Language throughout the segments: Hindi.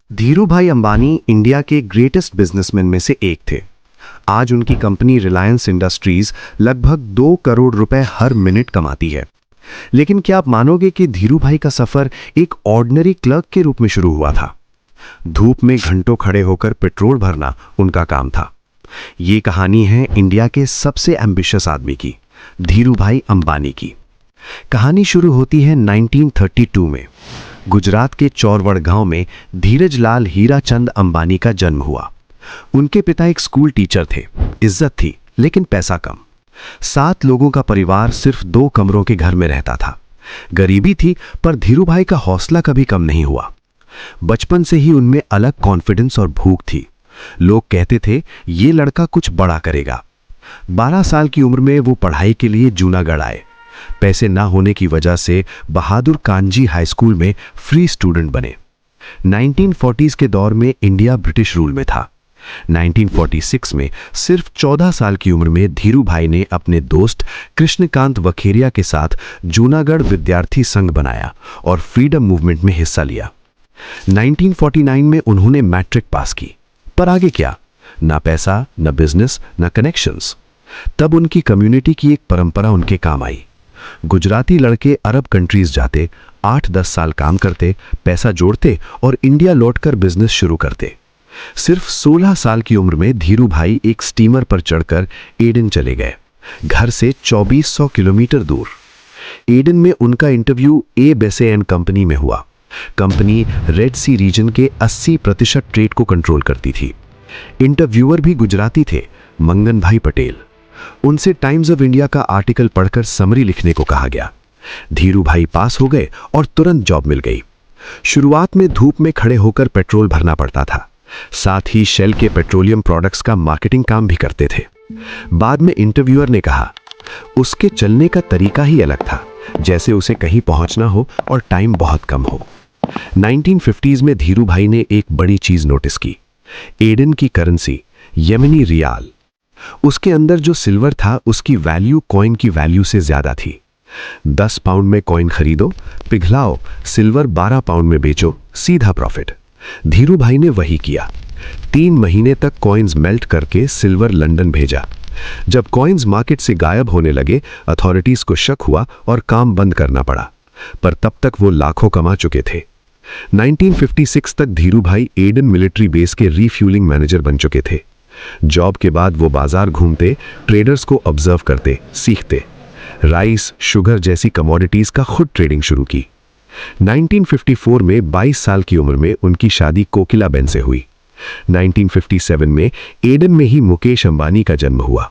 धीरूभाई अंबानी इंडिया के ग्रेटेस्ट बिजनेसमैन में से एक थे। आज उनकी कंपनी रिलायंस इंडस्ट्रीज लगभग 2 करोड़ रुपए हर मिनट कमाती है। लेकिन क्या आप मानोगे कि धीरूभाई का सफर एक ऑर्डिनरी क्लर्क के रूप में शुरू हुआ था। धूप में घंटों खड़े होकर पेट्रोल भरना उनका काम था। ये कहानी है इंडिया के सबसे एम्बिशियस आदमी की, धीरूभाई अंबानी की। कहानी शुरू होती है 1932 में। गुजरात के चौरवड़ गांव में धीरजलाल हीराचंद अंबानी का जन्म हुआ। उनके पिता एक स्कूल टीचर थे। इज्जत थी लेकिन पैसा कम। 7 लोगों का परिवार सिर्फ 2 कमरों के घर में रहता था। गरीबी थी पर धीरूभाई का हौसला कभी कम नहीं हुआ। बचपन से ही उनमें अलग कॉन्फिडेंस और भूख थी। लोग कहते थे ये लड़का कुछ बड़ा करेगा। 12 साल की उम्र में वो पढ़ाई के लिए जूनागढ़ आए। पैसे ना होने की वजह से बहादुर कानजी हाई स्कूल में फ्री स्टूडेंट बने। 1940s के दौर में इंडिया ब्रिटिश रूल में था। 1946 में सिर्फ 14 साल की उम्र में धीरूभाई ने अपने दोस्त कृष्णकांत वखेरिया के साथ जूनागढ़ विद्यार्थी संघ बनाया और फ्रीडम मूवमेंट में हिस्सा लिया। 1949 में उन्होंने मैट्रिक पास की, पर आगे क्या? ना पैसा, ना बिजनेस, ना कनेक्शंस। तब उनकी कम्युनिटी की एक परंपरा उनके काम आई। गुजराती लड़के अरब कंट्रीज जाते, 8-10 साल काम करते, पैसा जोड़ते और इंडिया लौटकर बिजनेस शुरू करते। सिर्फ 16 साल की उम्र में धीरूभाई एक स्टीमर पर चढ़कर एडन चले गए, घर से 2400 किलोमीटर दूर। एडन में उनका इंटरव्यू ए बेसे एंड कंपनी में हुआ। कंपनी रेड सी रीजन के 80% ट्रेड को कंट्रोल करती थी। इंटरव्यूअर भी गुजराती थे, मंगन भाई पटेल। उनसे टाइम्स ऑफ इंडिया का आर्टिकल पढ़कर समरी लिखने को कहा गया। धीरूभाई पास हो गए और तुरंत जॉब मिल गई। शुरुआत में धूप में खड़े होकर पेट्रोल भरना पड़ता था, साथ ही शेल के पेट्रोलियम प्रोडक्ट्स का मार्केटिंग काम भी करते थे। बाद में इंटरव्यूअर ने कहा उसके चलने का तरीका ही अलग था, जैसे उसे कहीं पहुंचना हो और टाइम बहुत कम हो। 1950s में धीरूभाई ने एक बड़ी चीज नोटिस की। एडन की करेंसी यमनी रियाल, उसके अंदर जो सिल्वर था उसकी वैल्यू कॉइन की वैल्यू से ज्यादा थी। 10 पाउंड में कॉइन खरीदो, पिघलाओ, सिल्वर 12 पाउंड में बेचो, सीधा प्रॉफिट। धीरूभाई ने वही किया। 3 महीने तक कॉइन्स मेल्ट करके सिल्वर लंदन भेजा। जब कॉइन्स मार्केट से गायब होने लगे, अथॉरिटीज को शक हुआ और काम बंद करना पड़ा, पर तब तक वो लाखों कमा चुके थे। 1956 तक धीरूभाई एडन मिलिट्री बेस के रीफ्यूलिंग मैनेजर बन चुके थे। जॉब के बाद वो बाजार घूमते, ट्रेडर्स को ऑब्जर्व करते, सीखते। राइस, शुगर जैसी कमोडिटीज का खुद ट्रेडिंग शुरू की। 1954 में 22 साल की उम्र में उनकी शादी कोकिलाबेन से हुई। 1957 में एडन में ही मुकेश अंबानी का जन्म हुआ।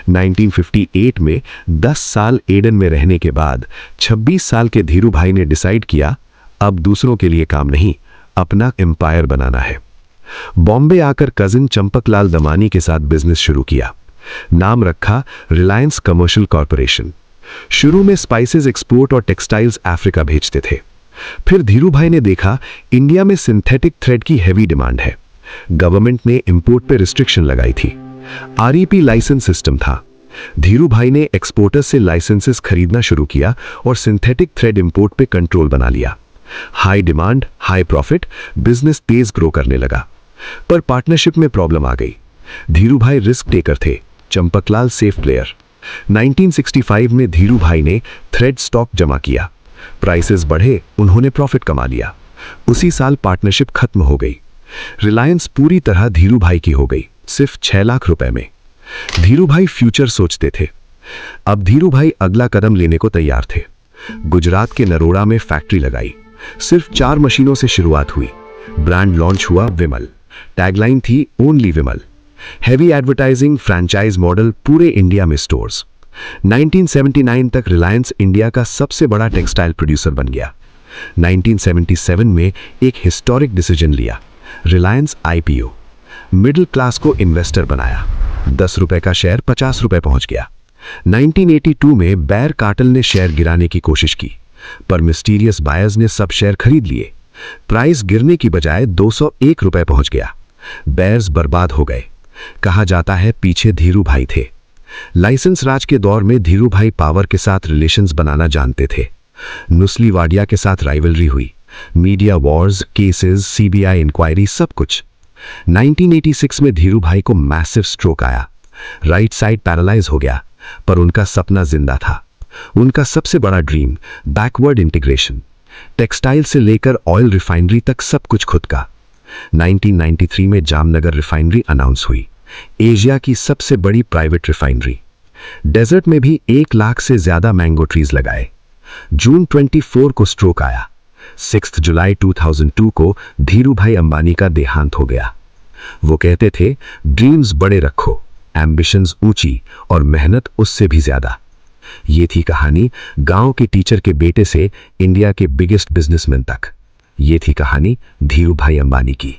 1958 में 10 साल एडन में रहने के बाद 26 साल के धीरूभाई ने डिसाइड किया अब दूसरों के लिए काम नहीं, अपना एम्पायर बनाना है। बॉम्बे आकर कजिन चंपकलाल दमानी के साथ बिजनेस शुरू किया। नाम रखा रिलायंस कमर्शियल कॉरपोरेशन। शुरू में स्पाइसेस एक्सपोर्ट और टेक्सटाइल्स अफ्रीका भेजते थे। फिर धीरूभाई ने देखा इंडिया में सिंथेटिक थ्रेड की हैवी डिमांड है। गवर्नमेंट ने इंपोर्ट पे रिस्ट्रिक्शन लगाई थी। आरईपी लाइसेंस सिस्टम था। धीरूभाई ने एक्सपोर्टर्स से लाइसेंसेस खरीदना शुरू किया और सिंथेटिक थ्रेड इंपोर्ट पे कंट्रोल बना लिया। High demand, high profit, business तेज ग्रो करने लगा। पर पार्टनरशिप में प्रॉब्लम आ गई। धीरूभाई रिस्क टेकर थे, चंपकलाल सेफ प्लेयर। 1965 में धीरूभाई ने थ्रेड स्टॉक जमा किया। प्राइसेस बढ़े, उन्होंने प्रॉफिट कमा लिया। उसी साल पार्टनरशिप खत्म हो गई। रिलायंस पूरी तरह धीरूभाई की हो गई, सिर्फ 6 लाख रुपए में। धीरूभाई फ्यूचर सोचते थे। अब धीरूभाई अगला कदम लेने को तैयार थे। गुजरात के नरोड़ा में फैक्ट्री लगाई। सिर्फ 4 मशीनों से शुरुआत हुई। ब्रांड लॉन्च हुआ विमल। टैगलाइन थी ओनली विमल। हैवी एडवर्टाइजिंग, फ्रैंचाइज मॉडल, पूरे इंडिया में स्टोर्स। 1979 तक रिलायंस इंडिया का सबसे बड़ा टेक्सटाइल प्रोड्यूसर बन गया। 1977 में एक हिस्टोरिक डिसीजन लिया, रिलायंस आईपीओ। मिडिल क्लास को इन्वेस्टर बनाया। 10 रुपए का शेयर 50 रुपए पहुंच गया। 1982 में बैर कार्टेल ने शेयर गिराने की कोशिश की, पर मिस्टीरियस बायर्स ने सब शेयर खरीद लिए। प्राइस गिरने की बजाय 201 रुपए पहुंच गया। बेयर्स बर्बाद हो गए। कहा जाता है पीछे धीरूभाई थे। लाइसेंस राज के दौर में धीरूभाई पावर के साथ रिलेशंस बनाना जानते थे। नुस्ली वाडिया के साथ राइवलरी हुई, media wars, cases, CBI inquiry, सब कुछ। 1986 में धीरू भाई को मैसिव स्ट्रोक आया। राइट साइड पैरालाइज हो गया, पर उनका सपना जिंदा था। उनका सबसे बड़ा ड्रीम, बैकवर्ड इंटीग्रेशन, टेक्सटाइल से लेकर ऑयल रिफाइनरी तक सब कुछ खुद का। 1993 में जामनगर रिफाइनरी अनाउंस हुई, एशिया की सबसे बड़ी प्राइवेट रिफाइनरी। डेजर्ट में भी 1 लाख से ज्यादा मैंगो ट्रीज लगाए। जून 24 को स्ट्रोक आया। 6 जुलाई 2002 को धीरू भाई अंबानी का देहांत हो गया। वो कहते थे, ड्रीम्स बड़े रखो, एम्बिशंस ऊंची और मेहनत उससे भी ज्यादा। ये थी कहानी गांव के टीचर के बेटे से इंडिया के बिगेस्ट बिजनेसमैन तक। ये थी कहानी धीरू भाई अंबानी की।